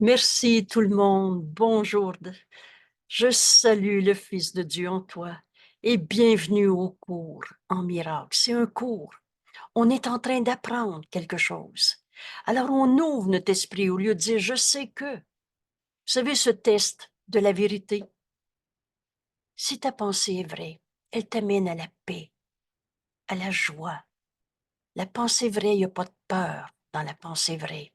Merci tout le monde. Bonjour. Je salue le Fils de Dieu en toi et bienvenue au cours en miracle. C'est un cours. On est en train d'apprendre quelque chose. Alors on ouvre notre esprit au lieu de dire je sais que. Vous savez ce test de la vérité? Si ta pensée est vraie, elle t'amène à la paix, à la joie. La pensée vraie, il n'y a pas de peur dans la pensée vraie.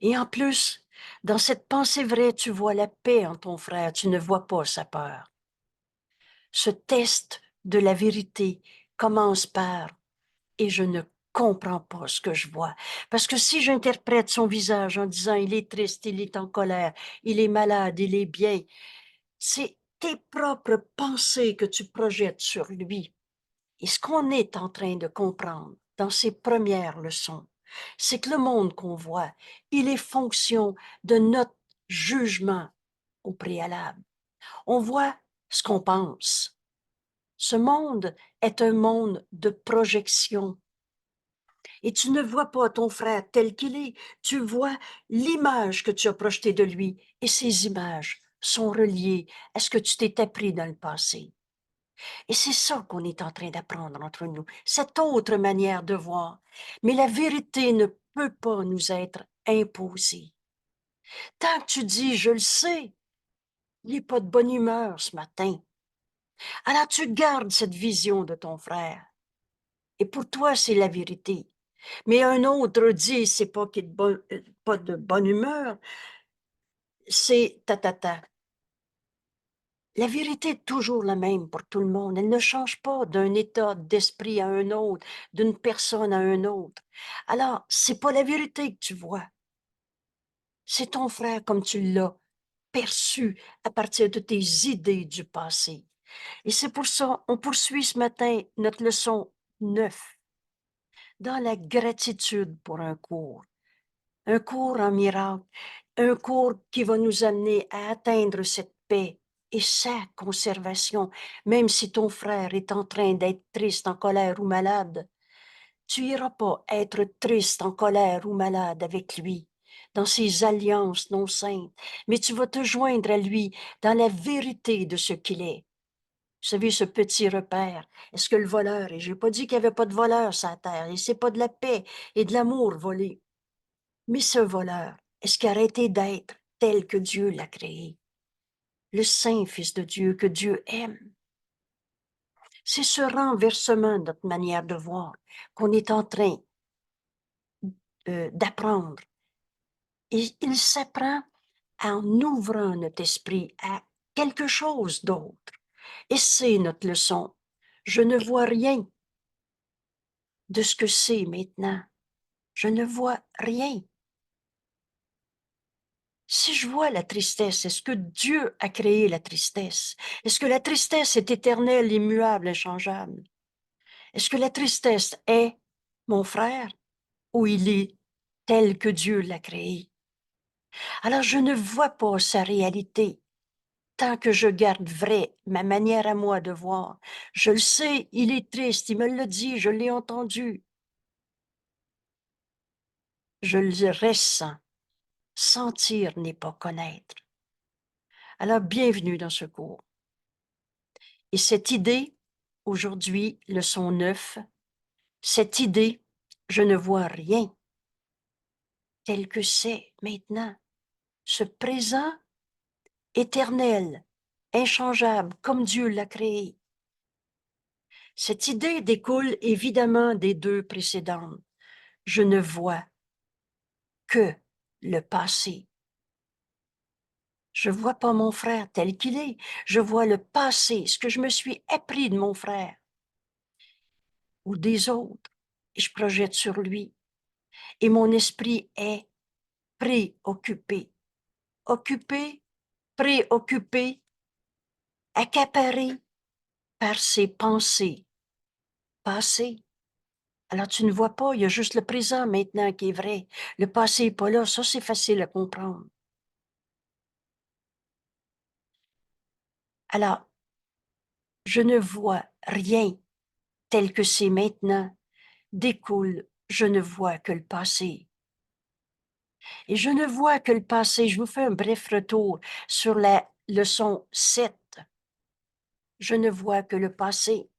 Et en plus, dans cette pensée vraie, tu vois la paix en ton frère, tu ne vois pas sa peur. Ce test de la vérité commence par « et je ne comprends pas ce que je vois ». Parce que si j'interprète son visage en disant « il est triste, il est en colère, il est malade, il est bien », c'est tes propres pensées que tu projettes sur lui. Et ce qu'on est en train de comprendre dans ces premières leçons, c'est que le monde qu'on voit, il est fonction de notre jugement au préalable. On voit ce qu'on pense. Ce monde est un monde de projection. Et tu ne vois pas ton frère tel qu'il est, tu vois l'image que tu as projetée de lui. Et ces images sont reliées à ce que tu t'es appris dans le passé. Et c'est ça qu'on est en train d'apprendre entre nous, cette autre manière de voir. Mais la vérité ne peut pas nous être imposée. Tant que tu dis « je le sais », il n'est pas de bonne humeur ce matin. Alors tu gardes cette vision de ton frère. Et pour toi, c'est la vérité. Mais un autre dit, c'est pas qu'il est pas de bonne humeur, c'est ta. La vérité est toujours la même pour tout le monde. Elle ne change pas d'un état d'esprit à un autre, d'une personne à un autre. Alors, c'est pas la vérité que tu vois. C'est ton frère comme tu l'as perçu à partir de tes idées du passé. Et c'est pour ça, on poursuit ce matin notre leçon 9 dans la gratitude pour un cours en miracle, un cours qui va nous amener à atteindre cette paix et sa conservation, même si ton frère est en train d'être triste, en colère ou malade. Tu iras pas être triste, en colère ou malade avec lui, dans ses alliances non saintes, mais tu vas te joindre à lui dans la vérité de ce qu'il est. Vous savez, ce petit repère, est-ce que le voleur, et j'ai pas dit qu'il n'y avait pas de voleur sur la terre, et c'est pas de la paix et de l'amour volé, mais ce voleur, est-ce qu'il a arrêté d'être tel que Dieu l'a créé? Le saint Fils de Dieu que Dieu aime. C'est ce renversement de notre manière de voir qu'on est en train d'apprendre. Et il s'apprend en ouvrant notre esprit à quelque chose d'autre. Et c'est notre leçon. Je ne vois rien de ce que c'est maintenant. Je ne vois rien. Si je vois la tristesse, est-ce que Dieu a créé la tristesse? Est-ce que la tristesse est éternelle, immuable, inchangeable? Est-ce que la tristesse est mon frère ou il est tel que Dieu l'a créé? Alors je ne vois pas sa réalité tant que je garde vrai ma manière à moi de voir. Je le sais, il est triste, il me l'a dit, je l'ai entendu. Je le ressens. Sentir n'est pas connaître. Alors bienvenue dans ce cours. Et cette idée, aujourd'hui, leçon 9, cette idée, je ne vois rien tel que c'est maintenant, ce présent éternel, inchangeable, comme Dieu l'a créé. Cette idée découle évidemment des deux précédentes. Je ne vois que le passé. Je vois pas mon frère tel qu'il est. Je vois le passé, ce que je me suis appris de mon frère ou des autres, et je projette sur lui. Et mon esprit est préoccupé, occupé, préoccupé, accaparé par ses pensées passées. Alors tu ne vois pas, il y a juste le présent maintenant qui est vrai. Le passé n'est pas là, ça c'est facile à comprendre. Alors, je ne vois rien tel que c'est maintenant, découle, je ne vois que le passé. Et je ne vois que le passé. Je vous fais un bref retour sur la leçon 7. Je ne vois que le passé.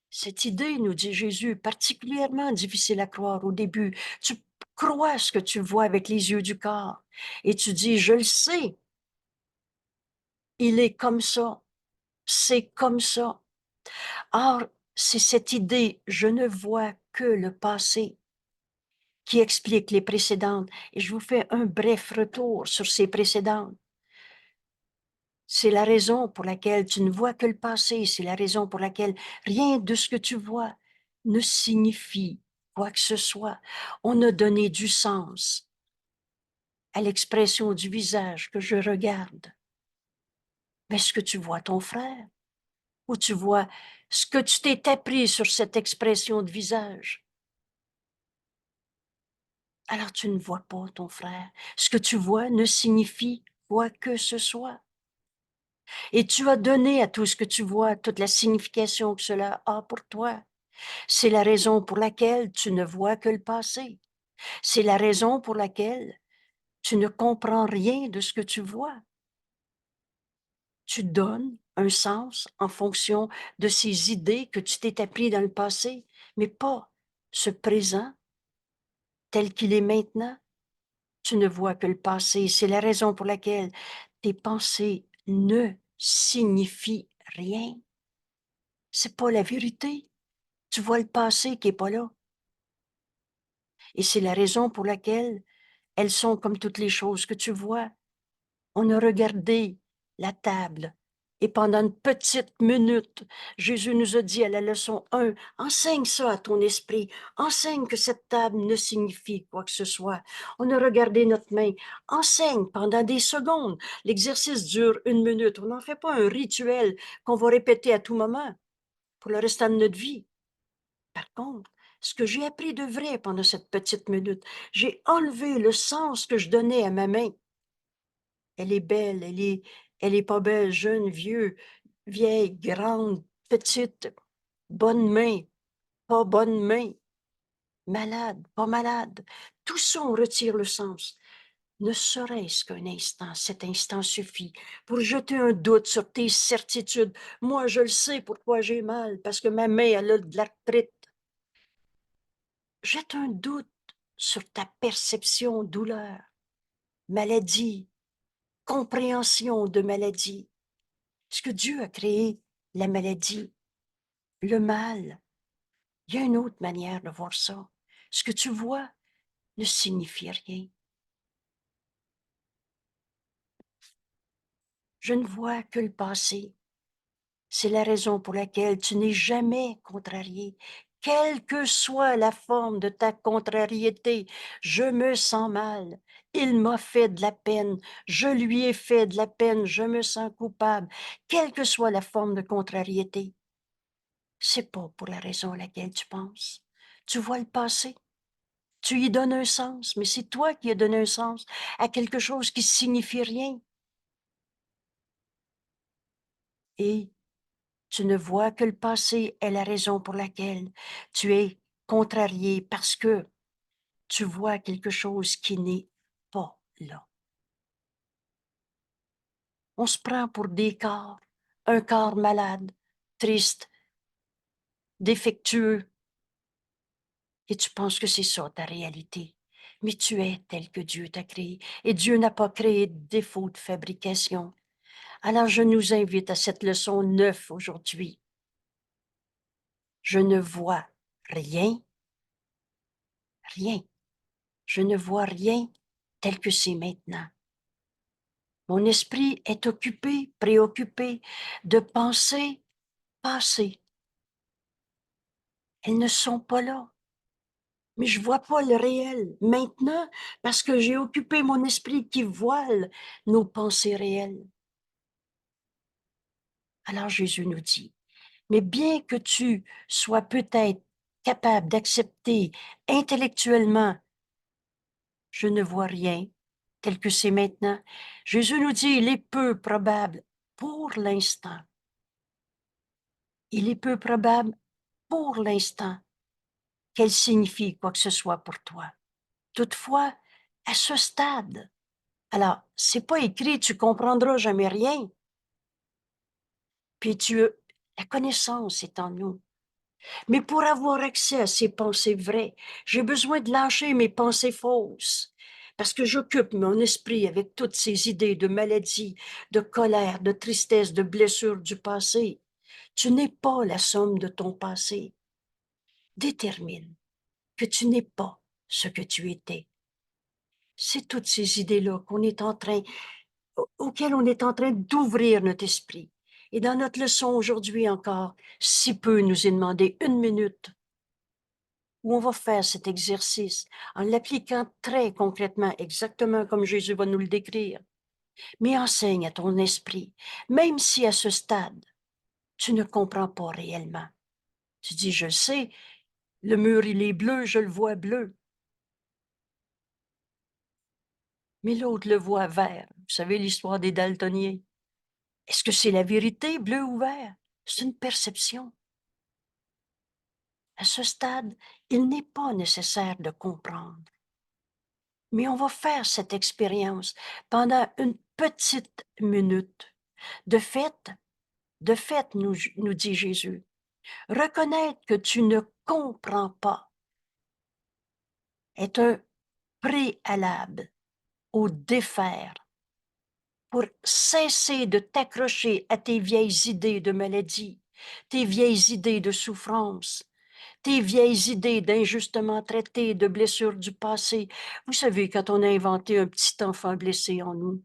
Cette idée, nous dit Jésus, particulièrement difficile à croire au début. Tu crois ce que tu vois avec les yeux du corps et tu dis, je le sais, il est comme ça, c'est comme ça. Or, c'est cette idée, je ne vois que le passé, qui explique les précédentes. Et je vous fais un bref retour sur ces précédentes. C'est la raison pour laquelle tu ne vois que le passé, c'est la raison pour laquelle rien de ce que tu vois ne signifie quoi que ce soit. On a donné du sens à l'expression du visage que je regarde. Mais est-ce que tu vois ton frère? Ou tu vois ce que tu t'es appris sur cette expression de visage? Alors tu ne vois pas ton frère. Ce que tu vois ne signifie quoi que ce soit. Et tu as donné à tout ce que tu vois toute la signification que cela a pour toi. C'est la raison pour laquelle tu ne vois que le passé. C'est la raison pour laquelle tu ne comprends rien de ce que tu vois. Tu donnes un sens en fonction de ces idées que tu t'es appris dans le passé, mais pas ce présent tel qu'il est maintenant. Tu ne vois que le passé. C'est la raison pour laquelle tes pensées ne signifient rien. C'est pas la vérité. Tu vois le passé qui est pas là. Et c'est la raison pour laquelle elles sont comme toutes les choses que tu vois. On a regardé la table et pendant une petite minute, Jésus nous a dit à la leçon 1, enseigne ça à ton esprit, enseigne que cette table ne signifie quoi que ce soit. On a regardé notre main, enseigne pendant des secondes. L'exercice dure 1 minute. On n'en fait pas un rituel qu'on va répéter à tout moment pour le restant de notre vie. Par contre, ce que j'ai appris de vrai pendant cette petite minute, j'ai enlevé le sens que je donnais à ma main. Elle est belle, elle est pas belle, jeune, vieux, vieille, grande, petite, bonne main, pas bonne main, malade, pas malade. Tout ça, on retire le sens. Ne serait-ce qu'un instant, cet instant suffit pour jeter un doute sur tes certitudes. Moi, je le sais pourquoi j'ai mal, parce que ma main, elle a de l'arthrite. Jette un doute sur ta perception, douleur, maladie, compréhension de maladie. Est-ce que Dieu a créé la maladie, le mal? Il y a une autre manière de voir ça. Ce que tu vois ne signifie rien. Je ne vois que le passé. C'est la raison pour laquelle tu n'es jamais contrarié. Quelle que soit la forme de ta contrariété, je me sens mal. Il m'a fait de la peine. Je lui ai fait de la peine. Je me sens coupable. Quelle que soit la forme de contrariété, c'est pas pour la raison à laquelle tu penses. Tu vois le passé, tu y donnes un sens, mais c'est toi qui as donné un sens à quelque chose qui signifie rien. Et tu ne vois que le passé est la raison pour laquelle tu es contrarié parce que tu vois quelque chose qui n'est pas là. On se prend pour des corps, un corps malade, triste, défectueux, et tu penses que c'est ça ta réalité. Mais tu es tel que Dieu t'a créé, et Dieu n'a pas créé de défaut de fabrication. Alors je nous invite à cette leçon 9 aujourd'hui. Je ne vois rien, rien. Je ne vois rien tel que c'est maintenant. Mon esprit est occupé, préoccupé de pensées passées. Elles ne sont pas là. Mais je vois pas le réel maintenant parce que j'ai occupé mon esprit qui voile nos pensées réelles. Alors Jésus nous dit, mais bien que tu sois peut-être capable d'accepter intellectuellement, je ne vois rien tel que c'est maintenant. Jésus nous dit, il est peu probable pour l'instant. Il est peu probable pour l'instant qu'elle signifie quoi que ce soit pour toi. Toutefois, À ce stade. Alors, c'est pas écrit, tu comprendras jamais rien. Puis la connaissance est en nous. Mais pour avoir accès à ces pensées vraies, j'ai besoin de lâcher mes pensées fausses. Parce que j'occupe mon esprit avec toutes ces idées de maladie, de colère, de tristesse, de blessures du passé. Tu n'es pas la somme de ton passé. Détermine que tu n'es pas ce que tu étais. C'est toutes ces idées-là auxquelles on est en train d'ouvrir notre esprit. Et dans notre leçon aujourd'hui encore, si peu nous est demandé 1 minute où on va faire cet exercice en l'appliquant très concrètement, exactement comme Jésus va nous le décrire. Mais enseigne à ton esprit, même si à ce stade, tu ne comprends pas réellement. Tu dis, je sais, le mur, il est bleu, je le vois bleu. Mais l'autre le voit vert. Vous savez l'histoire des daltoniens. Est-ce que c'est la vérité, bleu ou vert? C'est une perception. À ce stade, il n'est pas nécessaire de comprendre. Mais on va faire cette expérience pendant une petite minute. De fait, nous dit Jésus, reconnaître que tu ne comprends pas est un préalable au défaire pour cesser de t'accrocher à tes vieilles idées de maladie, tes vieilles idées de souffrance, tes vieilles idées d'injustement traité, de blessures du passé. Vous savez, quand on a inventé un petit enfant blessé en nous,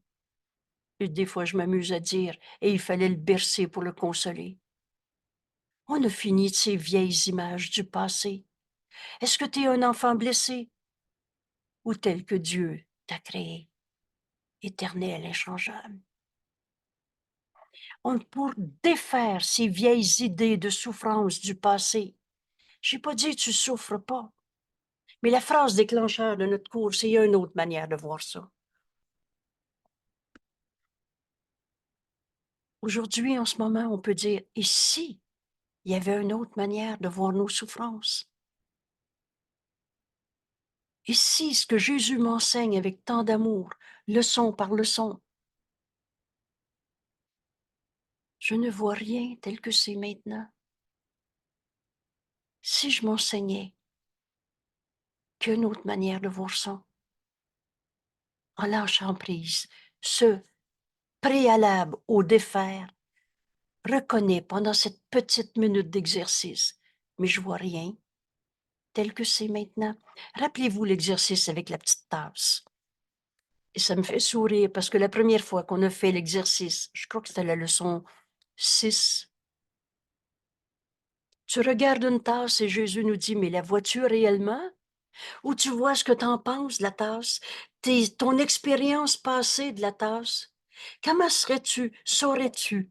et des fois je m'amuse à dire, et il fallait le bercer pour le consoler. On a fini de ces vieilles images du passé. Est-ce que tu es un enfant blessé ou tel que Dieu t'a créé, éternel, inchangeable? Pour défaire ces vieilles idées de souffrance du passé, j'ai pas dit tu souffres pas, mais la phrase déclencheur de notre cours, c'est une autre manière de voir ça. Aujourd'hui, en ce moment, on peut dire, et si il y avait une autre manière de voir nos souffrances? Et si ce que Jésus m'enseigne avec tant d'amour, leçon par leçon, je ne vois rien tel que c'est maintenant. Si je m'enseignais qu'une autre manière de voir ça, en lâchant prise, ce préalable au défaire, reconnais pendant cette petite minute d'exercice, mais je vois rien tel que c'est maintenant. Rappelez-vous l'exercice avec la petite tasse. Et ça me fait sourire parce que la première fois qu'on a fait l'exercice, je crois que c'était la leçon 6, tu regardes une tasse et Jésus nous dit, mais la vois-tu réellement? Ou tu vois ce que tu en penses de la tasse? Ton expérience passée de la tasse? Comment saurais-tu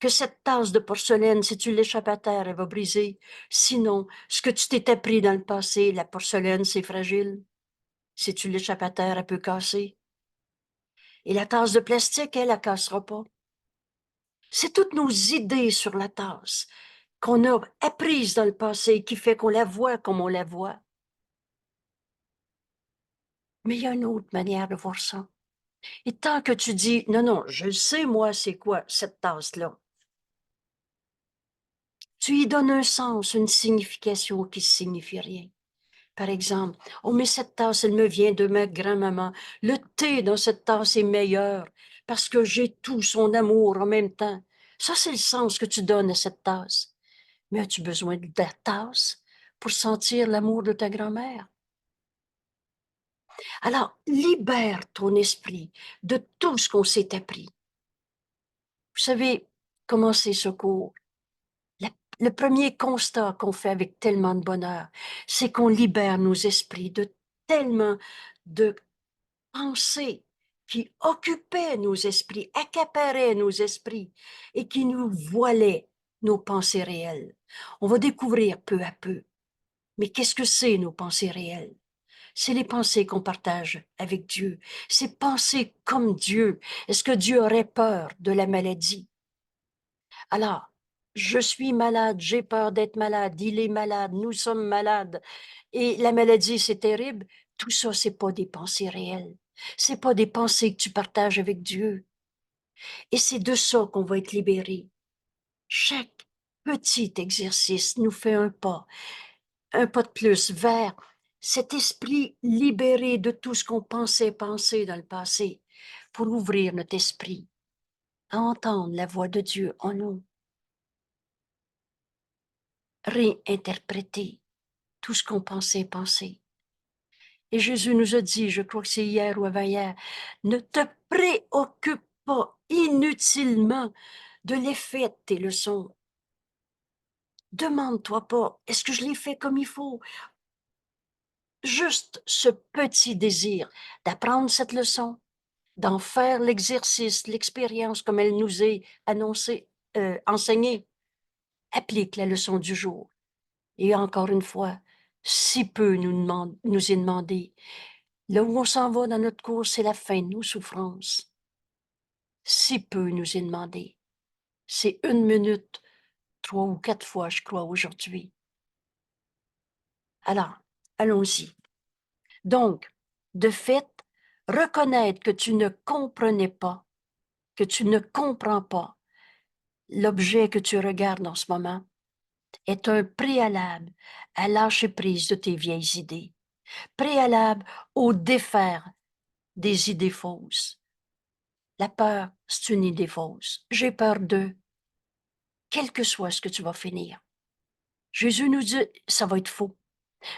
que cette tasse de porcelaine, si tu l'échappes à terre, elle va briser? Sinon, ce que tu t'es appris dans le passé, la porcelaine, c'est fragile. Si tu l'échappes à terre, elle peut casser. Et la tasse de plastique, elle cassera pas. C'est toutes nos idées sur la tasse qu'on a apprises dans le passé qui fait qu'on la voit comme on la voit. Mais il y a une autre manière de voir ça. Et tant que tu dis, non, non, je sais, moi, c'est quoi cette tasse-là, tu y donnes un sens, une signification qui signifie rien. Par exemple, oh, mais cette tasse, elle me vient de ma grand-maman. Le thé dans cette tasse est meilleur parce que j'ai tout son amour en même temps. Ça, c'est le sens que tu donnes à cette tasse. Mais as-tu besoin de ta tasse pour sentir l'amour de ta grand-mère? Alors, libère ton esprit de tout ce qu'on s'est appris. Vous savez comment c'est ce cours? La- le premier constat qu'on fait avec tellement de bonheur, c'est qu'on libère nos esprits de tellement de pensées qui occupaient nos esprits, accaparaient nos esprits et qui nous voilaient nos pensées réelles. On va découvrir peu à peu. Mais qu'est-ce que c'est nos pensées réelles? C'est les pensées qu'on partage avec Dieu. C'est penser comme Dieu. Est-ce que Dieu aurait peur de la maladie? Alors, je suis malade, j'ai peur d'être malade, il est malade, nous sommes malades. Et la maladie, c'est terrible. Tout ça, c'est pas des pensées réelles. C'est pas des pensées que tu partages avec Dieu. Et c'est de ça qu'on va être libéré. Chaque petit exercice nous fait un pas de plus vers cet esprit libéré de tout ce qu'on pensait penser dans le passé pour ouvrir notre esprit à entendre la voix de Dieu en nous, réinterpréter tout ce qu'on pensait penser. Et Jésus nous a dit, je crois que c'est hier ou avant-hier, ne te préoccupe pas inutilement de l'effet de tes leçons. Demande-toi pas, est-ce que je l'ai fait comme il faut? Juste ce petit désir d'apprendre cette leçon, d'en faire l'exercice, l'expérience comme elle nous est annoncée, enseignée, applique la leçon du jour. Et encore une fois, si peu nous est demandé. Là où on s'en va dans notre cours, c'est la fin de nos souffrances. Si peu nous est demandé. C'est 1 minute, 3 ou 4 fois, je crois, aujourd'hui. Alors, allons-y. Donc, de fait, reconnaître que tu ne comprenais pas, que tu ne comprends pas l'objet que tu regardes en ce moment est un préalable à lâcher prise de tes vieilles idées, préalable au défaire des idées fausses. La peur, c'est une idée fausse. J'ai peur d'eux, quel que soit ce que tu vas finir. Jésus nous dit, ça va être faux.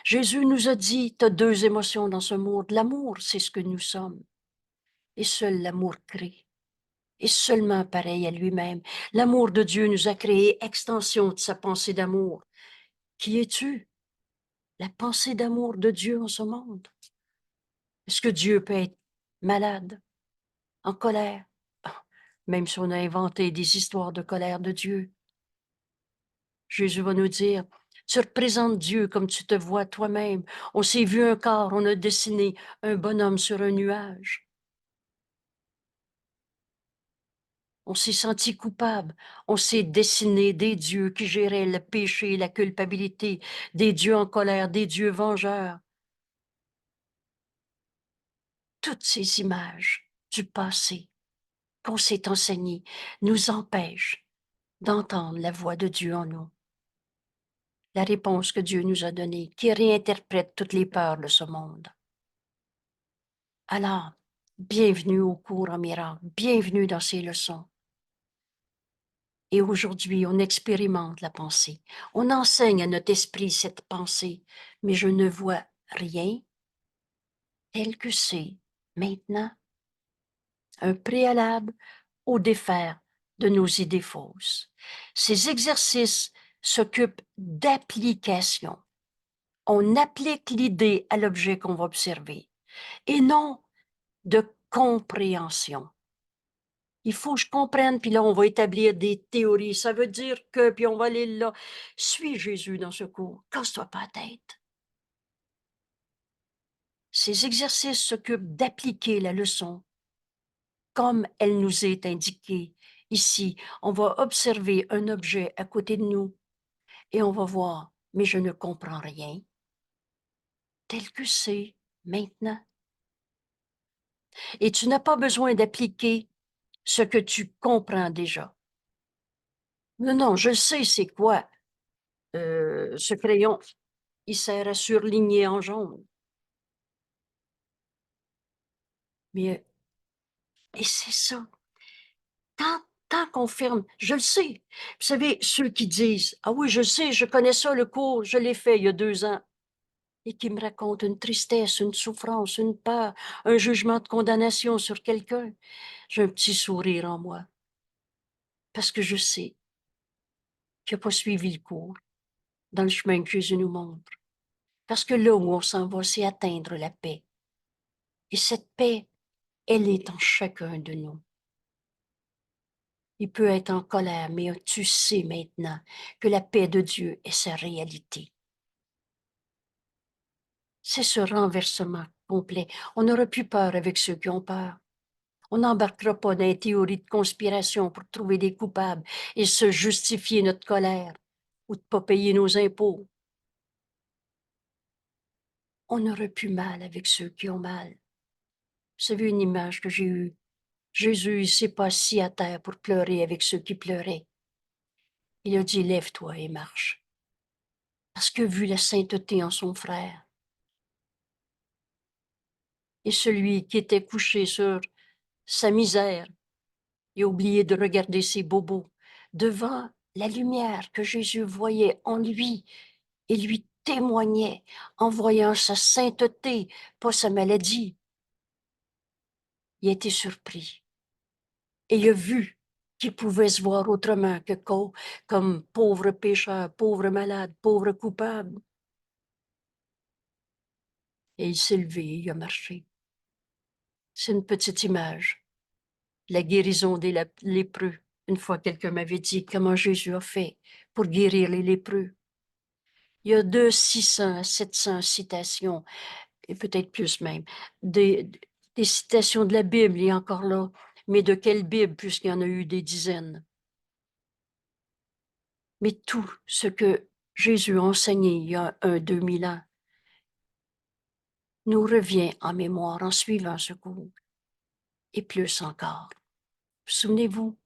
Jésus nous a dit, tu as 2 émotions dans ce monde. L'amour, c'est ce que nous sommes. Et seul l'amour crée. Et seulement pareil à lui-même. L'amour de Dieu nous a créé extension de sa pensée d'amour. Qui es-tu? La pensée d'amour de Dieu en ce monde. Est-ce que Dieu peut être malade, en colère? Ah, même si on a inventé des histoires de colère de Dieu. Jésus va nous dire, tu représentes Dieu comme tu te vois toi-même. On s'est vu un corps, on a dessiné un bonhomme sur un nuage. On s'est senti coupable. On s'est dessiné des dieux qui géraient le péché, la culpabilité, des dieux en colère, des dieux vengeurs. Toutes ces images du passé qu'on s'est enseignées nous empêchent d'entendre la voix de Dieu en nous. La réponse que Dieu nous a donnée, qui réinterprète toutes les peurs de ce monde. Alors, bienvenue au cours en miracle, bienvenue dans ces leçons. Et aujourd'hui, on expérimente la pensée. On enseigne à notre esprit cette pensée, mais je ne vois rien tel que c'est maintenant un préalable au défaire de nos idées fausses. Ces exercices s'occupent d'application. On applique l'idée à l'objet qu'on va observer et non de compréhension. Il faut que je comprenne, puis là, on va établir des théories. Ça veut dire que, puis on va aller là. Suis Jésus dans ce cours. Casse-toi pas la tête. Ces exercices s'occupent d'appliquer la leçon comme elle nous est indiquée. Ici, on va observer un objet à côté de nous et on va voir, mais je ne comprends rien, tel que c'est maintenant. Et tu n'as pas besoin d'appliquer ce que tu comprends déjà. Non, non, je sais c'est quoi ce crayon. Il sert à surligner en jaune. Mais, et c'est ça. Tant qu'on ferme, je le sais. Vous savez, ceux qui disent, ah oui, je sais, je connais ça, le cours, je l'ai fait il y a 2 ans, et qui me racontent une tristesse, une souffrance, une peur, un jugement de condamnation sur quelqu'un, j'ai un petit sourire en moi. Parce que je sais qu'il n'a pas suivi le cours dans le chemin que Jésus nous montre. Parce que là où on s'en va, c'est atteindre la paix. Et cette paix, elle est en chacun de nous. Il peut être en colère, mais tu sais maintenant que la paix de Dieu est sa réalité. C'est ce renversement complet. On n'aura plus peur avec ceux qui ont peur. On n'embarquera pas dans les théories de conspiration pour trouver des coupables et se justifier notre colère ou de ne pas payer nos impôts. on n'aurait plus mal avec ceux qui ont mal. Vous savez une image que j'ai eue? Jésus, il s'est pas assis à terre pour pleurer avec ceux qui pleuraient. Il a dit, lève-toi et marche. Parce que vu la sainteté en son frère. Et celui qui était couché sur sa misère, il a oublié de regarder ses bobos. Devant la lumière que Jésus voyait en lui et lui témoignait en voyant sa sainteté, pas sa maladie. Il a été surpris. Et il a vu qu'il pouvait se voir autrement que comme pauvre pécheur, pauvre malade, pauvre coupable. Et il s'est levé, il a marché. C'est une petite image. La guérison des lépreux. Une fois, quelqu'un m'avait dit comment Jésus a fait pour guérir les lépreux. Il y a 600 à 700 citations, et peut-être plus même, des citations de la Bible, il est encore là. Mais de quelle Bible, puisqu'il y en a eu des dizaines? Mais tout ce que Jésus a enseigné il y a 2000 ans nous revient en mémoire en suivant ce cours. Et plus encore. Souvenez-vous,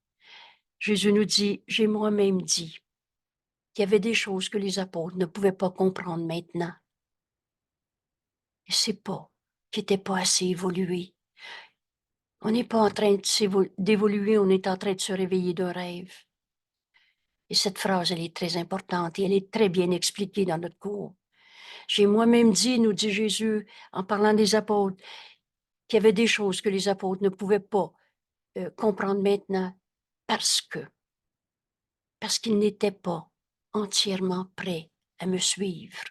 Jésus nous dit, j'ai moi-même dit qu'il y avait des choses que les apôtres ne pouvaient pas comprendre maintenant. Et c'est pas qu'ils n'étaient pas assez évolués. On n'est pas en train d'évoluer, on est en train de se réveiller d'un rêve. Et cette phrase, elle est très importante et elle est très bien expliquée dans notre cours. J'ai moi-même dit, nous dit Jésus, en parlant des apôtres, qu'il y avait des choses que les apôtres ne pouvaient pas comprendre maintenant parce qu'ils n'étaient pas entièrement prêts à me suivre.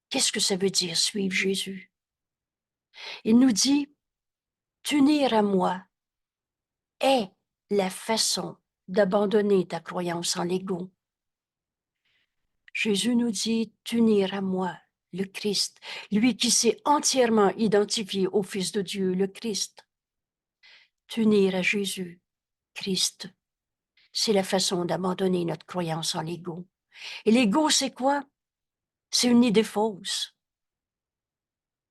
Qu'est-ce que ça veut dire suivre Jésus? Il nous dit, t'unir à moi est la façon d'abandonner ta croyance en l'ego. Jésus nous dit, t'unir à moi, le Christ, lui qui s'est entièrement identifié au Fils de Dieu, le Christ. T'unir à Jésus, Christ, c'est la façon d'abandonner notre croyance en l'ego. Et l'ego, c'est quoi? C'est une idée fausse.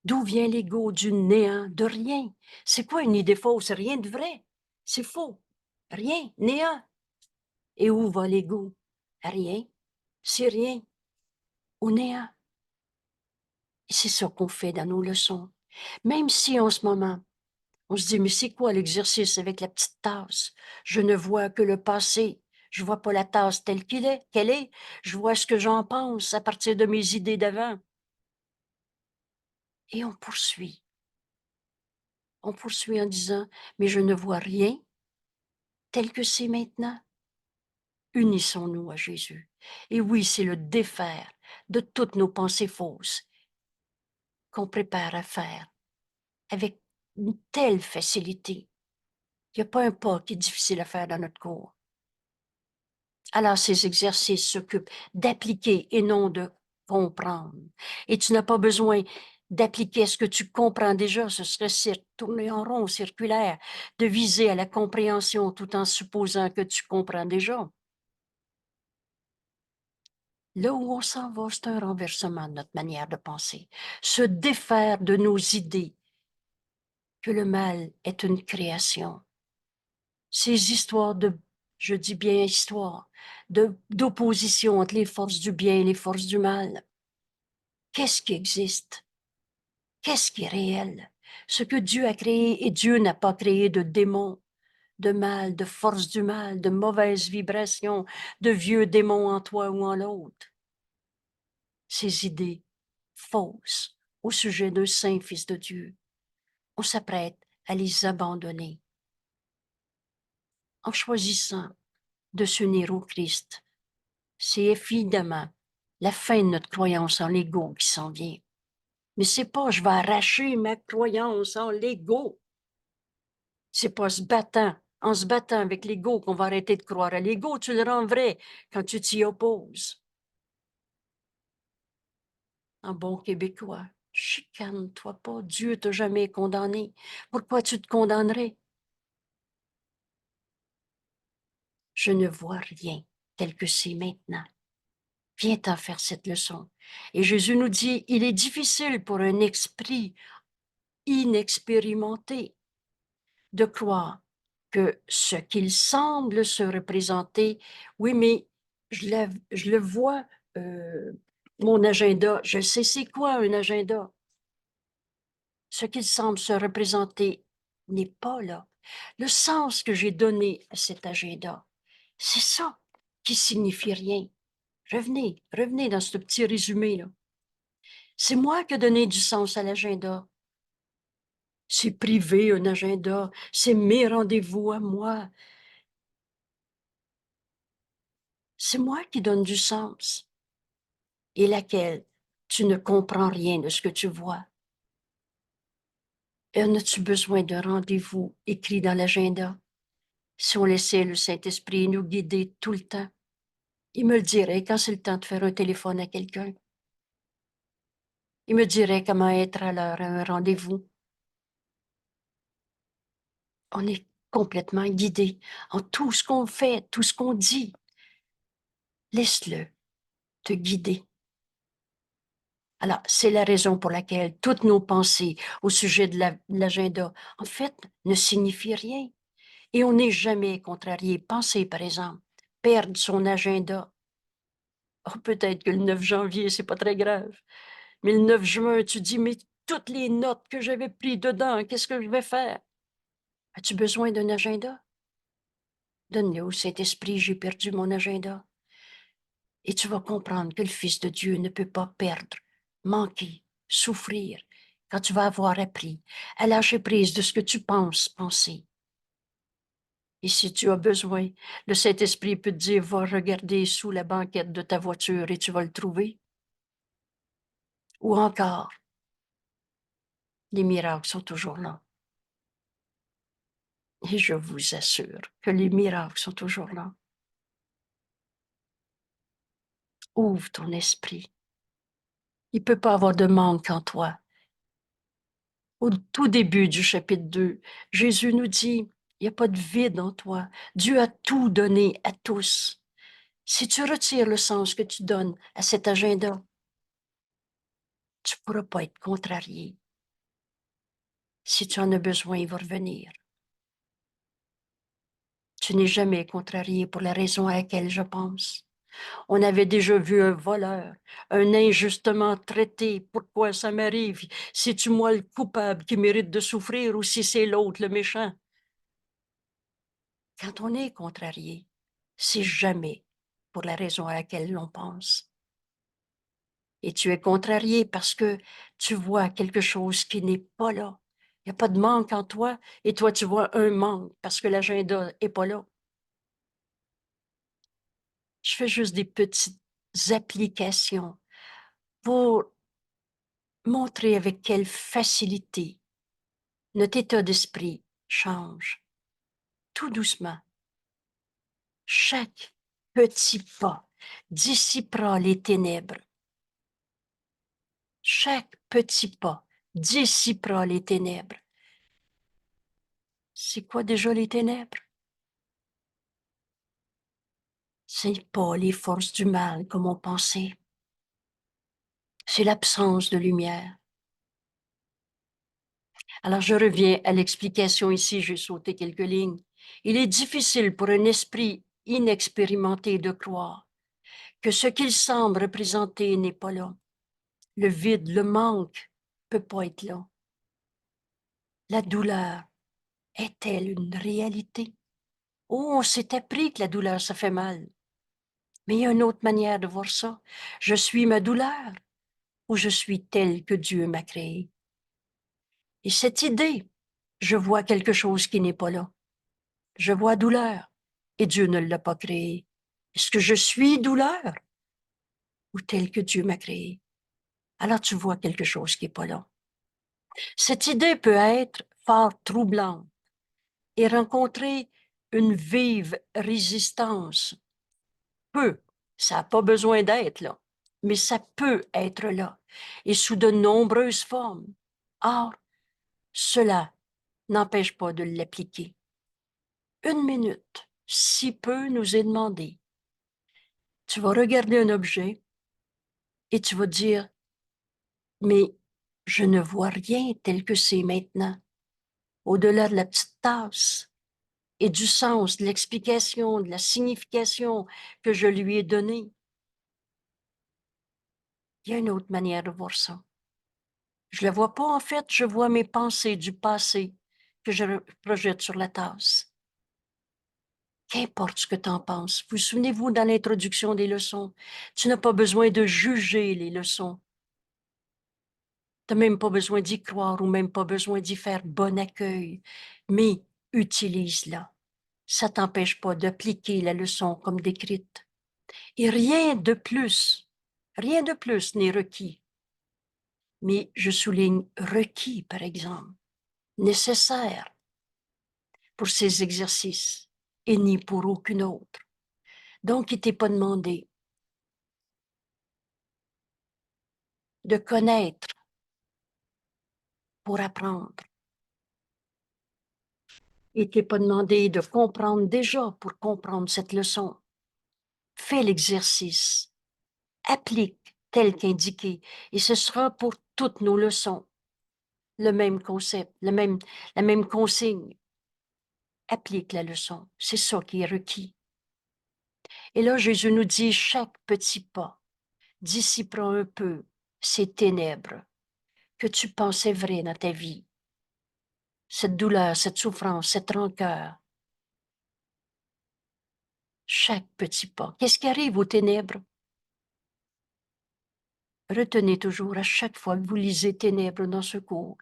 D'où vient l'ego? Du néant, de rien. C'est quoi une idée fausse? Rien de vrai. C'est faux. Rien, néant. Et où va l'ego? Rien. C'est rien. Au néant. Et c'est ça qu'on fait dans nos leçons. Même si en ce moment, on se dit, mais c'est quoi l'exercice avec la petite tasse? Je ne vois que le passé. Je vois pas la tasse telle qu'elle est. Je vois ce que j'en pense à partir de mes idées d'avant. Et on poursuit. On poursuit en disant, mais je ne vois rien tel que c'est maintenant. Unissons-nous à Jésus. Et oui, c'est le défaire de toutes nos pensées fausses qu'on prépare à faire avec une telle facilité. Il n'y a pas un pas qui est difficile à faire dans notre cours. Alors, ces exercices s'occupent d'appliquer et non de comprendre. Et tu n'as pas besoin d'appliquer ce que tu comprends déjà, ce serait tourner en rond, circulaire, de viser à la compréhension tout en supposant que tu comprends déjà. Là où on s'en va, c'est un renversement de notre manière de penser. Se défaire de nos idées que le mal est une création. Ces histoires je dis bien histoire, d'opposition entre les forces du bien et les forces du mal. Qu'est-ce qui existe? Qu'est-ce qui est réel? Ce que Dieu a créé, et Dieu n'a pas créé de démons, de mal, de forces du mal, de mauvaises vibrations, de vieux démons en toi ou en l'autre. Ces idées fausses au sujet d'un saint Fils de Dieu, on s'apprête à les abandonner en choisissant de s'unir au Christ. C'est évidemment la fin de notre croyance en l'ego qui s'en vient. Mais c'est pas je vais arracher ma croyance en l'ego. C'est pas en se battant avec l'ego qu'on va arrêter de croire à l'ego. Tu le rends vrai quand tu t'y opposes. En bon québécois, chicane-toi pas. Dieu t'a jamais condamné. Pourquoi tu te condamnerais? Je ne vois rien tel que c'est maintenant. Viens-t'en faire cette leçon. Et Jésus nous dit, il est difficile pour un esprit inexpérimenté de croire que ce qu'il semble se représenter, oui, mais je le vois, mon agenda, je sais c'est quoi un agenda. Ce qu'il semble se représenter n'est pas là. Le sens que j'ai donné à cet agenda, c'est ça qui signifie rien. Revenez dans ce petit résumé-là. C'est moi qui ai donné du sens à l'agenda. C'est privé, un agenda. C'est mes rendez-vous à moi. C'est moi qui donne du sens et laquelle tu ne comprends rien de ce que tu vois. Et en as-tu besoin d'un rendez-vous écrit dans l'agenda? Si on laissait le Saint-Esprit nous guider tout le temps, il me le dirait quand c'est le temps de faire un téléphone à quelqu'un. Il me dirait comment être à l'heure à un rendez-vous. On est complètement guidé en tout ce qu'on fait, tout ce qu'on dit. Laisse-le te guider. Alors, c'est la raison pour laquelle toutes nos pensées au sujet de l'agenda, en fait, ne signifient rien. Et on n'est jamais contrarié. Pensez, par exemple, perdre son agenda. Oh, peut-être que le 9 janvier, c'est pas très grave. Mais le 9 juin, tu dis, mais toutes les notes que j'avais prises dedans, qu'est-ce que je vais faire? As-tu besoin d'un agenda? Donne-le au Saint-Esprit, j'ai perdu mon agenda. Et tu vas comprendre que le Fils de Dieu ne peut pas perdre, manquer, souffrir, quand tu vas avoir appris à lâcher prise de ce que tu penses penser. Et si tu as besoin, le Saint-Esprit peut te dire, va regarder sous la banquette de ta voiture et tu vas le trouver. Ou encore, les miracles sont toujours là. Et je vous assure que les miracles sont toujours là. Ouvre ton esprit. Il ne peut pas avoir de manque en toi. Au tout début du chapitre 2, Jésus nous dit, il n'y a pas de vide en toi. Dieu a tout donné à tous. Si tu retires le sens que tu donnes à cet agenda, tu ne pourras pas être contrarié. Si tu en as besoin, il va revenir. Tu n'es jamais contrarié pour la raison à laquelle je pense. On avait déjà vu un voleur, un injustement traité. Pourquoi ça m'arrive? C'est-tu moi le coupable qui mérite de souffrir ou si c'est l'autre le méchant? Quand on est contrarié, c'est jamais pour la raison à laquelle l'on pense. Et tu es contrarié parce que tu vois quelque chose qui n'est pas là. Il n'y a pas de manque en toi et toi, tu vois un manque parce que l'agenda n'est pas là. Je fais juste des petites applications pour montrer avec quelle facilité notre état d'esprit change tout doucement. Chaque petit pas dissipera les ténèbres. Chaque petit pas dissipera les ténèbres. C'est quoi déjà les ténèbres? C'est pas les forces du mal comme on pensait. C'est l'absence de lumière. Alors je reviens à l'explication ici, j'ai sauté quelques lignes. Il est difficile pour un esprit inexpérimenté de croire que ce qu'il semble représenter n'est pas là. Le vide, le manque peut pas être là. La douleur est-elle une réalité? Oh, on s'est appris que la douleur, ça fait mal. Mais il y a une autre manière de voir ça. Je suis ma douleur ou je suis tel que Dieu m'a créé. Et cette idée, je vois quelque chose qui n'est pas là. Je vois douleur et Dieu ne l'a pas créé. Est-ce que je suis douleur ou tel que Dieu m'a créé? Alors tu vois quelque chose qui n'est pas là. Cette idée peut être fort troublante et rencontrer une vive résistance. Peut, ça n'a pas besoin d'être là, mais ça peut être là et sous de nombreuses formes. Or, cela n'empêche pas de l'appliquer. Une minute, si peu nous est demandé. Tu vas regarder un objet Et tu vas dire, mais je ne vois rien tel que c'est maintenant, au-delà de la petite tasse et du sens, de l'explication, de la signification que je lui ai donnée. Il y a une autre manière de voir ça. Je ne la vois pas, en fait, je vois mes pensées du passé que je projette sur la tasse. Qu'importe ce que tu en penses. Vous souvenez-vous dans l'introduction des leçons, tu n'as pas besoin de juger les leçons. Tu n'as même pas besoin d'y croire ou même pas besoin d'y faire bon accueil, mais utilise-la. Ça t'empêche pas d'appliquer la leçon comme décrite. Et rien de plus n'est requis. Mais je souligne requis, par exemple, nécessaire pour ces exercices et ni pour aucune autre. Donc, il t'est pas demandé de connaître pour apprendre. Il t'est pas demandé de comprendre déjà pour comprendre cette leçon. Fais l'exercice, applique tel qu'indiqué, et ce sera pour toutes nos leçons. Le même concept, la même consigne. Applique la leçon. C'est ça qui est requis. Et là, Jésus nous dit, chaque petit pas dissipera un peu ces ténèbres que tu pensais vraies dans ta vie. Cette douleur, cette souffrance, cette rancœur. Chaque petit pas. Qu'est-ce qui arrive aux ténèbres? Retenez toujours à chaque fois que vous lisez ténèbres dans ce cours.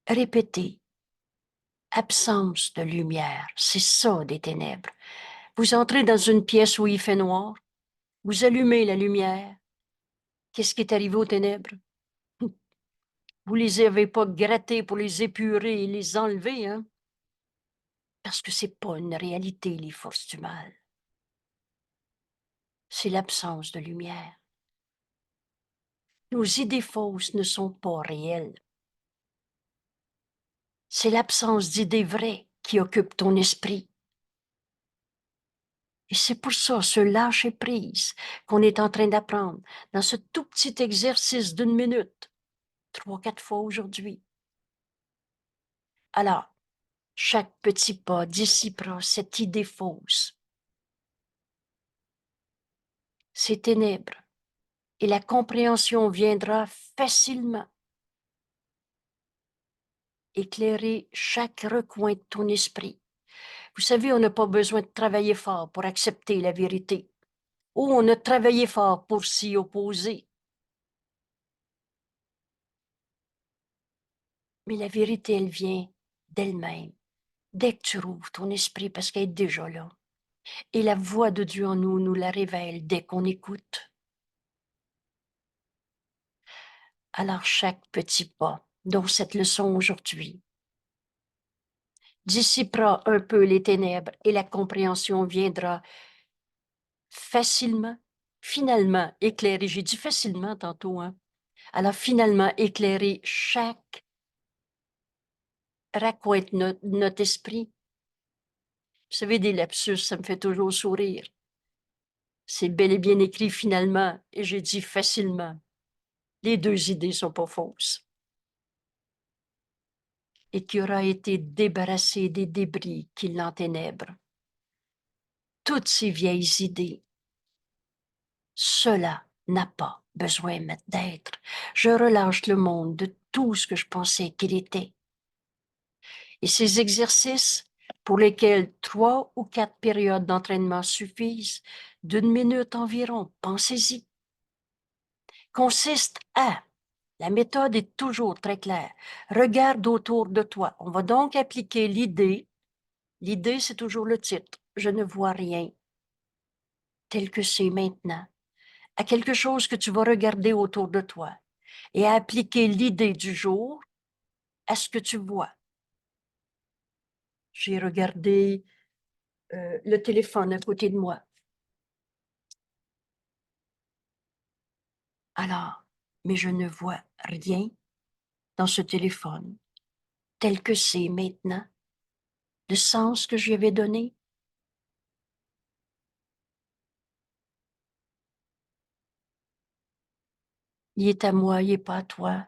Répétez. Absence de lumière. C'est ça des ténèbres. Vous entrez dans une pièce où il fait noir. Vous allumez la lumière. Qu'est-ce qui est arrivé aux ténèbres? Vous les avez pas grattés pour les épurer et les enlever, hein? Parce que c'est pas une réalité, les forces du mal. C'est l'absence de lumière. Nos idées fausses ne sont pas réelles. C'est l'absence d'idées vraies qui occupe ton esprit. Et c'est pour ça, ce lâcher-prise qu'on est en train d'apprendre dans ce tout petit exercice d'1 minute, 3, 4 fois aujourd'hui. Alors, chaque petit pas dissipera cette idée fausse, ces ténèbres, et la compréhension viendra facilement éclairer chaque recoin de ton esprit. Vous savez, on n'a pas besoin de travailler fort pour accepter la vérité, ou on a travaillé fort pour s'y opposer. Mais la vérité, elle vient d'elle-même, dès que tu rouvres ton esprit, parce qu'elle est déjà là. Et la voix de Dieu en nous nous la révèle dès qu'on écoute. Alors chaque petit pas, dont cette leçon aujourd'hui, dissipera un peu les ténèbres et la compréhension viendra facilement, finalement éclairer. J'ai dit facilement tantôt, hein? Alors finalement éclairer chaque raccoin de notre esprit. Vous savez, des lapsus, ça me fait toujours sourire. C'est bel et bien écrit finalement, et j'ai dit facilement. Les deux idées sont pas fausses. Et qui aura été débarrassé des débris qui l'enténèbrent. Toutes ces vieilles idées, cela n'a pas besoin d'être. Je relâche le monde de tout ce que je pensais qu'il était. Et ces exercices, pour lesquels 3 ou 4 périodes d'entraînement suffisent, d'1 minute environ, pensez-y, consiste à, la méthode est toujours très claire, regarde autour de toi. On va donc appliquer l'idée, c'est toujours le titre, je ne vois rien, tel que c'est maintenant, à quelque chose que tu vas regarder autour de toi et à appliquer l'idée du jour à ce que tu vois. J'ai regardé le téléphone à côté de moi. Alors, mais je ne vois rien dans ce téléphone tel que c'est maintenant, le sens que je lui avais donné. Il est à moi, il n'est pas à toi.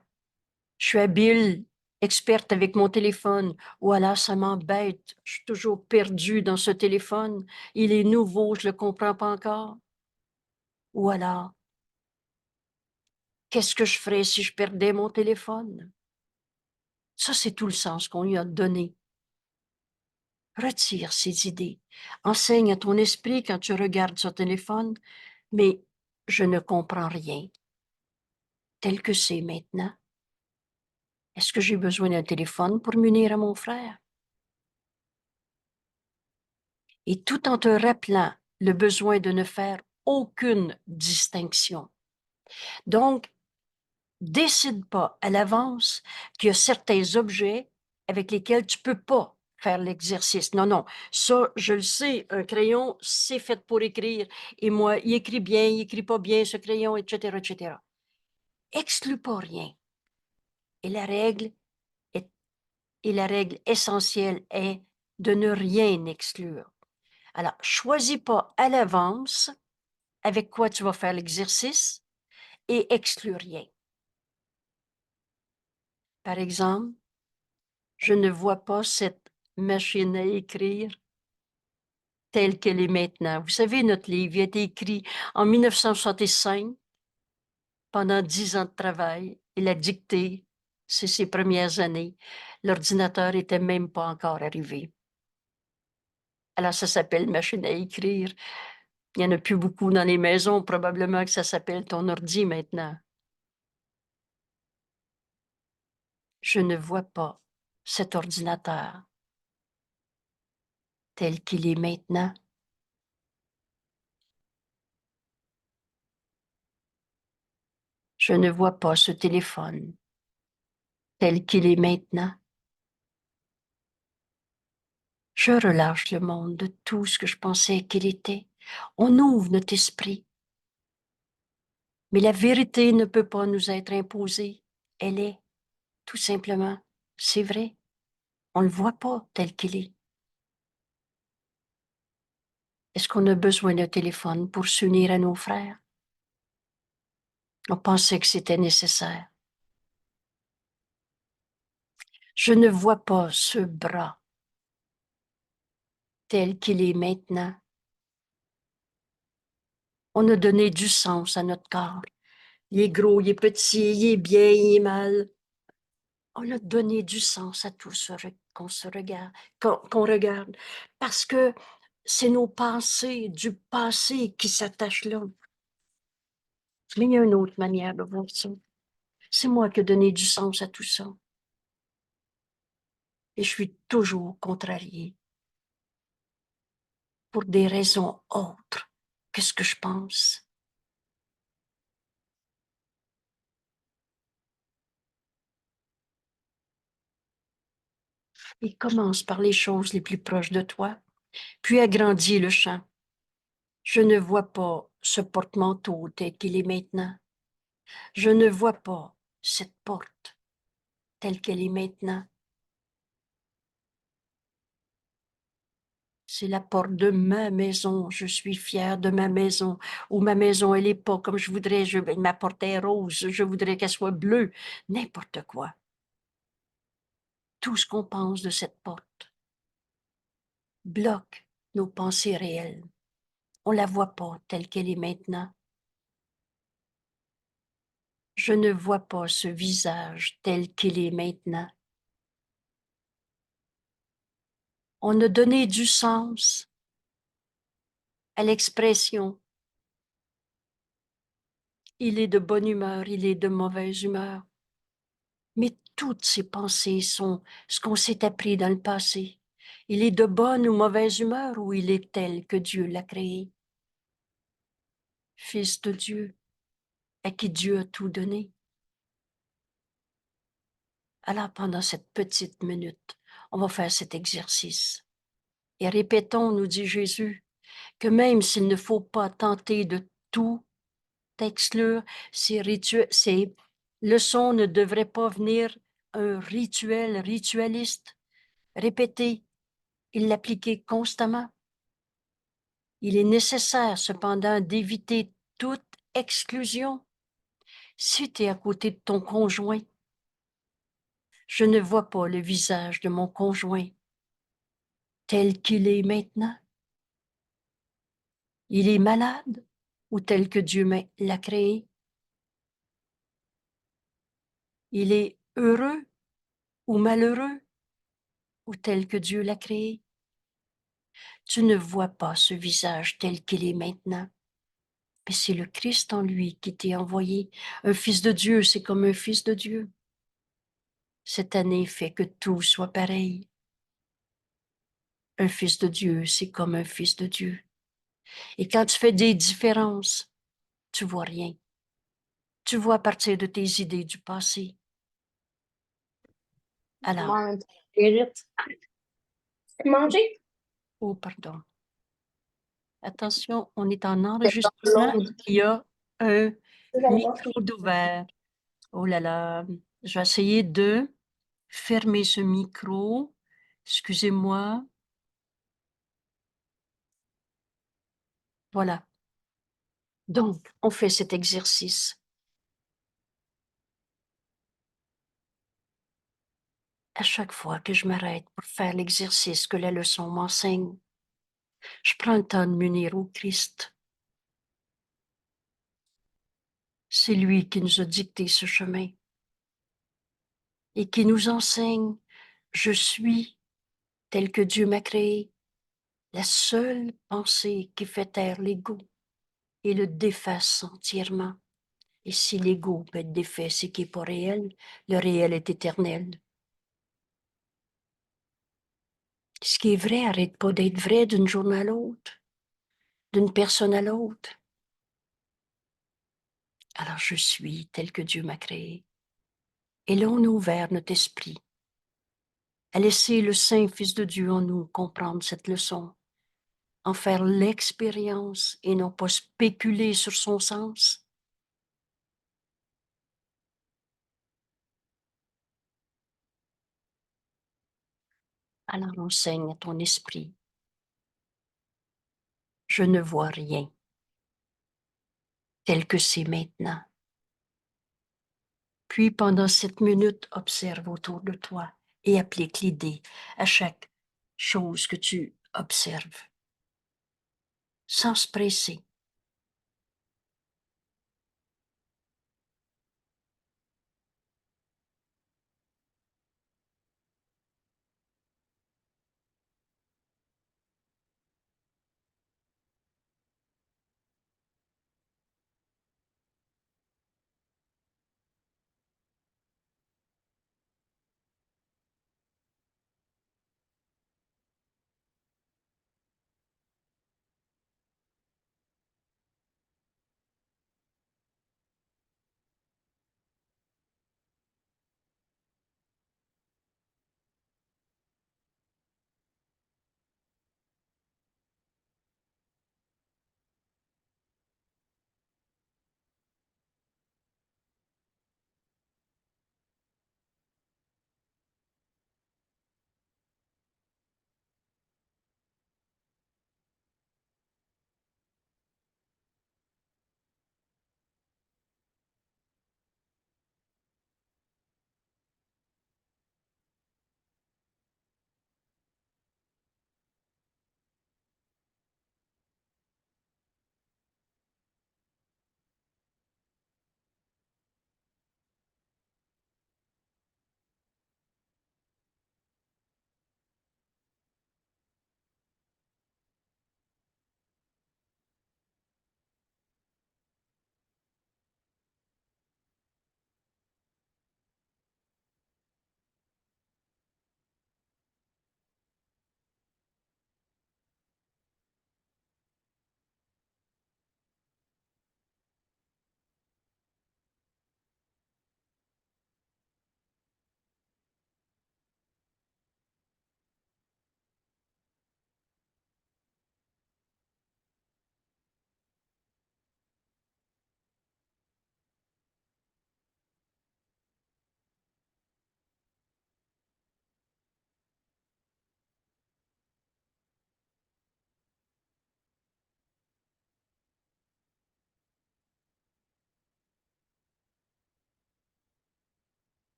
Je suis habile, experte avec mon téléphone. Voilà, ça m'embête. Je suis toujours perdue dans ce téléphone. Il est nouveau, je ne le comprends pas encore. Ou alors, qu'est-ce que je ferais si je perdais mon téléphone? Ça, c'est tout le sens qu'on lui a donné. Retire ces idées. Enseigne à ton esprit quand tu regardes ce téléphone, mais je ne comprends rien. Tel que c'est maintenant. Est-ce que j'ai besoin d'un téléphone pour m'unir à mon frère? Et tout en te rappelant le besoin de ne faire aucune distinction. Donc, décide pas à l'avance qu'il y a certains objets avec lesquels tu peux pas faire l'exercice. Non, non, ça, je le sais, un crayon, c'est fait pour écrire. Et moi, il écrit bien, il écrit pas bien, ce crayon, etc., etc. Exclue pas rien. Et la règle est, et la règle essentielle est de ne rien exclure. Alors, choisis pas à l'avance avec quoi tu vas faire l'exercice et exclus rien. Par exemple, je ne vois pas cette machine à écrire telle qu'elle est maintenant. Vous savez, notre livre a été écrit en 1965, pendant 10 ans de travail. Il a dicté, c'est ses premières années. L'ordinateur n'était même pas encore arrivé. Alors, ça s'appelle machine à écrire. Il n'y en a plus beaucoup dans les maisons. Probablement que ça s'appelle ton ordi maintenant. Je ne vois pas cet ordinateur tel qu'il est maintenant. Je ne vois pas ce téléphone tel qu'il est maintenant. Je relâche le monde de tout ce que je pensais qu'il était. On ouvre notre esprit. Mais la vérité ne peut pas nous être imposée. Elle est, tout simplement. C'est vrai. On ne le voit pas tel qu'il est. Est-ce qu'on a besoin d'un téléphone pour s'unir à nos frères? On pensait que c'était nécessaire. Je ne vois pas ce bras tel qu'il est maintenant. On a donné du sens à notre corps. Il est gros, il est petit, il est bien, il est mal. On a donné du sens à tout ce qu'on se regarde, qu'on regarde, parce que c'est nos pensées du passé qui s'attachent là. Mais il y a une autre manière de voir ça. C'est moi qui ai donné du sens à tout ça. Et je suis toujours contrariée pour des raisons autres que ce que je pense. Il commence par les choses les plus proches de toi, puis agrandit le champ. Je ne vois pas ce porte-manteau tel qu'il est maintenant. Je ne vois pas cette porte telle qu'elle est maintenant. C'est la porte de ma maison. Je suis fière de ma maison. Ou ma maison, elle n'est pas comme je voudrais. Ma porte est rose. Je voudrais qu'elle soit bleue. N'importe quoi. Tout ce qu'on pense de cette porte bloque nos pensées réelles. On ne la voit pas telle qu'elle est maintenant. Je ne vois pas ce visage tel qu'il est maintenant. On a donné du sens à l'expression. Il est de bonne humeur, il est de mauvaise humeur. Mais toutes ces pensées sont ce qu'on s'est appris dans le passé. Il est de bonne ou mauvaise humeur ou il est tel que Dieu l'a créé. Fils de Dieu, à qui Dieu a tout donné. Alors pendant cette petite minute, on va faire cet exercice. Et répétons, nous dit Jésus, que même s'il ne faut pas tenter de tout exclure, ces leçons ne devraient pas venir un rituel ritualiste. Répéter, il l'appliquait constamment. Il est nécessaire cependant d'éviter toute exclusion. Si tu es à côté de ton conjoint, je ne vois pas le visage de mon conjoint tel qu'il est maintenant. Il est malade ou tel que Dieu l'a créé. Il est heureux ou malheureux ou tel que Dieu l'a créé. Tu ne vois pas ce visage tel qu'il est maintenant. Mais c'est le Christ en lui qui t'est envoyé. Un fils de Dieu, c'est comme un fils de Dieu. Cette année fait que tout soit pareil. Un fils de Dieu, c'est comme un fils de Dieu. Et quand tu fais des différences, tu vois rien. Tu vois à partir de tes idées du passé. Alors, Maman, Brigitte. Manger? oh pardon. Attention, on est en C'est dans enregistrement. l'autre. Il y a un Vous allez voir. micro d'ouvert. Oh là là. Je vais essayer de fermer ce micro. Excusez-moi. Voilà. Donc, on fait cet exercice. À chaque fois que je m'arrête pour faire l'exercice que la leçon m'enseigne, je prends le temps de m'unir au Christ. C'est lui qui nous a dicté ce chemin et qui nous enseigne, je suis tel que Dieu m'a créé, la seule pensée qui fait taire l'ego et le défasse entièrement. Et si l'ego peut être défait, c'est qu'il n'est pas réel, le réel est éternel. Ce qui est vrai arrête pas d'être vrai d'une journée à l'autre, d'une personne à l'autre. Alors je suis tel que Dieu m'a créé. Et là, on a ouvert notre esprit à laisser le Saint Fils de Dieu en nous comprendre cette leçon, en faire l'expérience et non pas spéculer sur son sens. Alors enseigne à ton esprit, je ne vois rien tel que c'est maintenant. Puis pendant 7 minutes, observe autour de toi et applique l'idée à chaque chose que tu observes, sans se presser.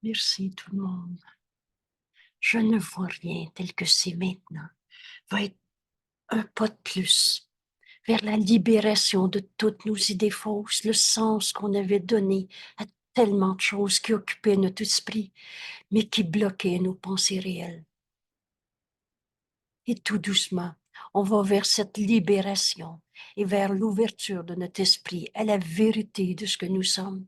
Merci tout le monde. Je ne vois rien tel que c'est maintenant. Va être un pas de plus vers la libération de toutes nos idées fausses, le sens qu'on avait donné à tellement de choses qui occupaient notre esprit, mais qui bloquaient nos pensées réelles. Et tout doucement, on va vers cette libération et vers l'ouverture de notre esprit à la vérité de ce que nous sommes.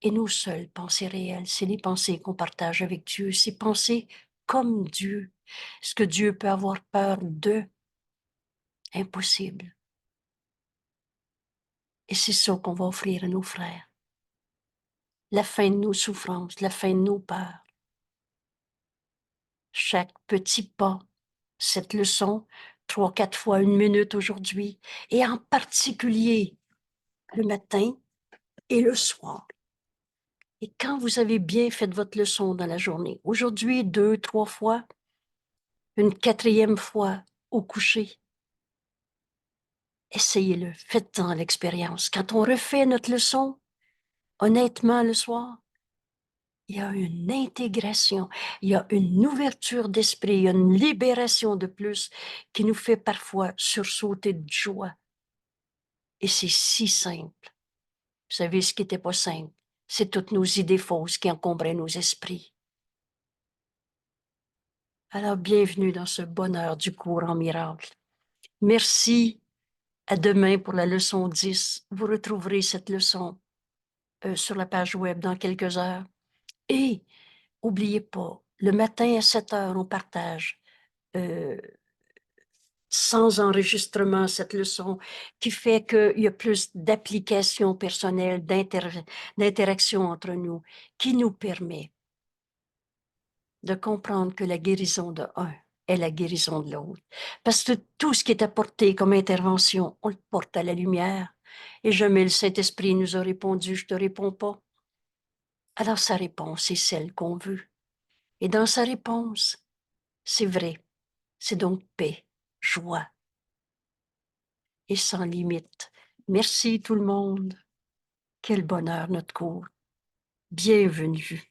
Et nos seules pensées réelles, c'est les pensées qu'on partage avec Dieu, ces pensées comme Dieu. Est-ce que Dieu peut avoir peur d'eux? Impossible. Et c'est ça qu'on va offrir à nos frères. La fin de nos souffrances, la fin de nos peurs. Chaque petit pas, cette leçon, 3, 4 fois 1 minute aujourd'hui, et en particulier le matin et le soir. Et quand vous avez bien fait votre leçon dans la journée, aujourd'hui 2, 3 fois, une 4e fois au coucher, essayez-le, faites-en l'expérience. Quand on refait notre leçon, honnêtement le soir, il y a une intégration, il y a une ouverture d'esprit, il y a une libération de plus qui nous fait parfois sursauter de joie. Et c'est si simple. Vous savez ce qui n'était pas simple? C'est toutes nos idées fausses qui encombraient nos esprits. Alors, bienvenue dans ce bonheur du cours en miracle. Merci. À demain pour la leçon 10. Vous retrouverez cette leçon sur la page web dans quelques heures. Et n'oubliez pas, le matin à 7 heures, on partage sans enregistrement cette leçon qui fait qu'il y a plus d'applications personnelles, d'interaction entre nous, qui nous permet de comprendre que la guérison de un est la guérison de l'autre. Parce que tout ce qui est apporté comme intervention, on le porte à la lumière. Et jamais le Saint-Esprit nous a répondu, je te réponds pas. Alors sa réponse est celle qu'on veut. Et dans sa réponse, c'est vrai, c'est donc paix, joie et sans limite. Merci tout le monde. Quel bonheur notre cours. Bienvenue.